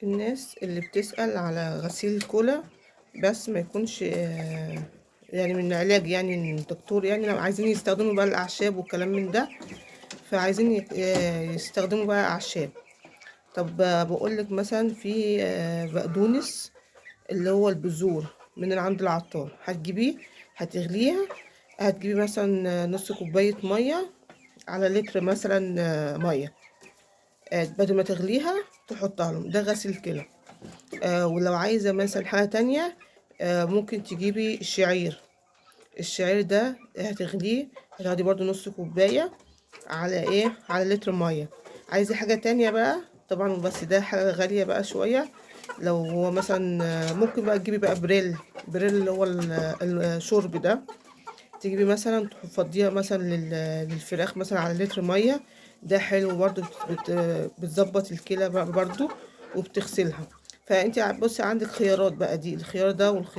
الناس اللي بتسأل على غسيل الكلى بس ما يكونش يعني من علاج، يعني من الدكتور، يعني لو عايزين يستخدموا بقى الأعشاب والكلام من ده، فعايزين يستخدموا بقى أعشاب. طب بقول لك مثلا في بقدونس، اللي هو البذور من عند العطار، هتجيبيه هتغليها. هتجيبي مثلا نص كوباية مية على لتر مثلا مية. بعد ما تغليها تحطها لهم، ده غسيل كلى. ولو عايزة مثلا حاجة تانية، ممكن تجيبي الشعير. الشعير ده هتغليه، هتاخدي برضو نص كوباية على على لتر مية. عايزة حاجة تانية بقى طبعا، بس ده حاجة غالية بقى شوية. لو هو مثلا ممكن بقى تجيبي بقى بريل اللي هو الشرب ده. تجيبي مثلا تفضيها مثلا للفراخ مثلا على لتر مية. ده حلو برضو، بتظبط الكلى برضو وبتغسلها. فانت بصي عندك خيارات بقى، دي الخيار ده والخيار